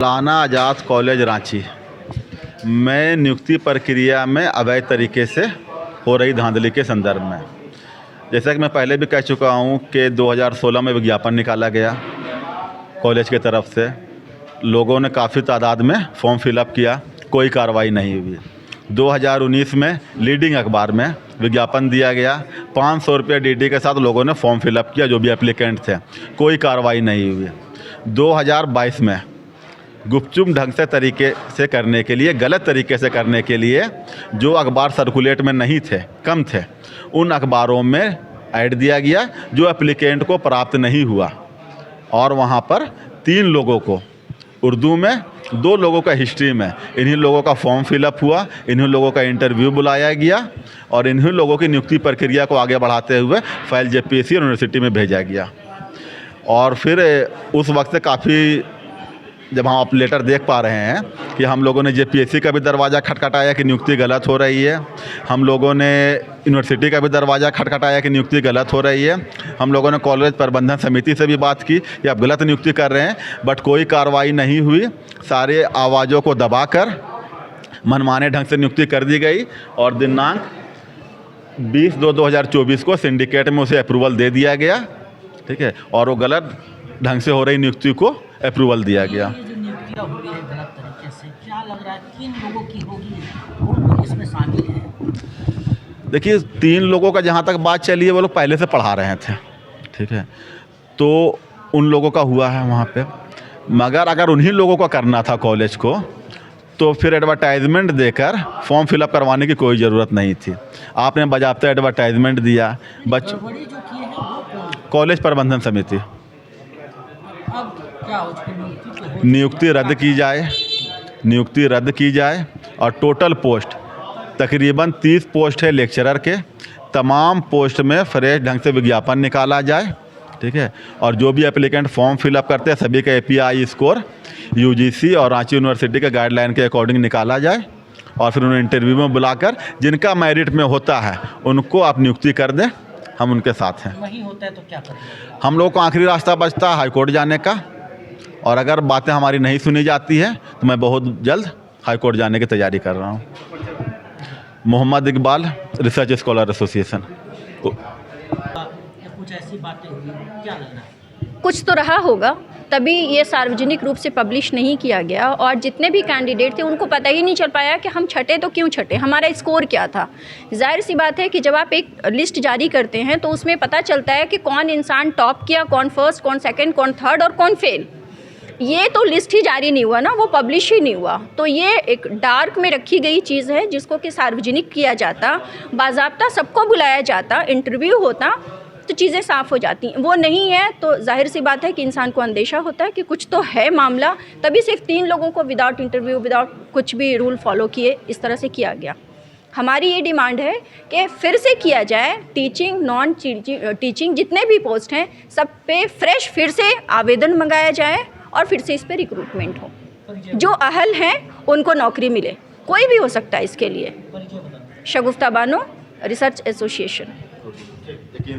मौलाना आज़ाद college Ranchi में नियुक्ति प्रक्रिया में अवैध तरीके से हो रही धांधली के संदर्भ में, जैसा कि मैं पहले भी कह चुका हूं कि 2016 में विज्ञापन निकाला गया कॉलेज की तरफ से। लोगों ने काफ़ी तादाद में फॉर्म फिलअप किया, कोई कार्रवाई नहीं हुई। 2019 में लीडिंग अखबार में विज्ञापन दिया गया, 500 रुपये डीडी के साथ लोगों ने फॉर्म फिलअप किया, जो भी एप्लीकेंट थे, कोई कार्रवाई नहीं हुई। 2022 में गुपचुप ढंग से तरीके से करने के लिए, गलत तरीके से करने के लिए, जो अखबार सर्कुलेट में नहीं थे, कम थे, उन अखबारों में ऐड दिया गया जो एप्लीकेंट को प्राप्त नहीं हुआ। और वहाँ पर 3 लोगों को उर्दू में, 2 लोगों का हिस्ट्री में, इन्हीं लोगों का फॉर्म फिलअप हुआ, इन्हीं लोगों का इंटरव्यू बुलाया गया और इन्हीं लोगों की नियुक्ति प्रक्रिया को आगे बढ़ाते हुए फाइल जेपीएससी यूनिवर्सिटी में भेजा गया। और फिर उस वक्त से काफ़ी, जब हम आप लेटर देख पा रहे हैं कि हम लोगों ने जेपीएससी का भी दरवाज़ा खटखटाया कि नियुक्ति गलत हो रही है, हम लोगों ने यूनिवर्सिटी का भी दरवाज़ा खटखटाया कि नियुक्ति गलत हो रही है, हम लोगों ने कॉलेज प्रबंधन समिति से भी बात की कि आप गलत नियुक्ति कर रहे हैं, बट कोई कार्रवाई नहीं हुई। सारे आवाज़ों को दबाकर मनमाने ढंग से नियुक्ति कर दी गई और दिनांक 20/2/2024 को सिंडिकेट में उसे अप्रूवल दे दिया गया, ठीक है, और वो गलत ढंग से हो रही नियुक्ति को अप्रूवल दिया गया। ये जो नियुक्तियाँ हुई है गलत तरीके से, क्या लग रहा है किन लोगों की होगी, कौन लोग इसमें शामिल हैं? देखिए, 3 लोगों का जहाँ तक बात चली है, वो लोग पहले से पढ़ा रहे थे, ठीक है, तो उन लोगों का हुआ है वहाँ पे। मगर अगर उन्हीं लोगों को करना था कॉलेज को, तो फिर एडवर्टाइजमेंट देकर फॉर्म फिलअप करवाने की कोई ज़रूरत नहीं थी। आपने बाज़ाब्ता एडवर्टाइजमेंट दिया, गड़बड़ी जो की है वो कौन? कॉलेज प्रबंधन समिति, अब क्या हो चुकी नियुक्ति रद्द की जाए, नियुक्ति रद्द की जाए और टोटल पोस्ट, तकरीबन 30 पोस्ट है लेक्चरर के, तमाम पोस्ट में फ्रेश ढंग से विज्ञापन निकाला जाए, ठीक है, और जो भी एप्लीकेंट फॉर्म फिलअप करते हैं सभी का एपीआई स्कोर यूजीसी और रांची यूनिवर्सिटी के गाइडलाइन के अकॉर्डिंग निकाला जाए और फिर उन्हें इंटरव्यू में बुलाकर जिनका मेरिट में होता है उनको आप नियुक्ति कर दें, हम उनके साथ हैं। नहीं होता है तो क्या करेंगे? हम लोगों को आखिरी रास्ता बचता है हाईकोर्ट जाने का, और अगर बातें हमारी नहीं सुनी जाती है तो मैं बहुत जल्द हाईकोर्ट जाने की तैयारी कर रहा हूँ। Mohammad Iqbal, research scholar association. कुछ ऐसी बातें हुई, क्या लग रहा है? कुछ तो रहा होगा, तभी ये सार्वजनिक रूप से पब्लिश नहीं किया गया और जितने भी कैंडिडेट थे उनको पता ही नहीं चल पाया कि हम छटे तो क्यों छटे, हमारा स्कोर क्या था। जाहिर सी बात है कि जब आप एक लिस्ट जारी करते हैं तो उसमें पता चलता है कि कौन इंसान टॉप किया, कौन फर्स्ट, कौन सेकंड, कौन थर्ड और कौन फेल। ये तो लिस्ट ही जारी नहीं हुआ ना, वो पब्लिश ही नहीं हुआ, तो ये एक डार्क में रखी गई चीज़ है जिसको कि सार्वजनिक किया जाता, बाज़ाब्ता सबको बुलाया जाता, इंटरव्यू होता तो चीज़ें साफ़ हो जाती। वो नहीं है तो जाहिर सी बात है कि इंसान को अंदेशा होता है कि कुछ तो है मामला, तभी सिर्फ 3 लोगों को विदाउट इंटरव्यू, विदाउट कुछ भी रूल फॉलो किए इस तरह से किया गया। हमारी ये डिमांड है कि फिर से किया जाए, टीचिंग, नॉन टीचिंग जितने भी पोस्ट हैं सब पे फ्रेश फिर से आवेदन मंगाया जाए और फिर से इस पर रिक्रूटमेंट हो। जो अहल हैं उनको नौकरी मिले, कोई भी हो सकता है इसके लिए। शगुफ्ता बानो, रिसर्च एसोसिएशन।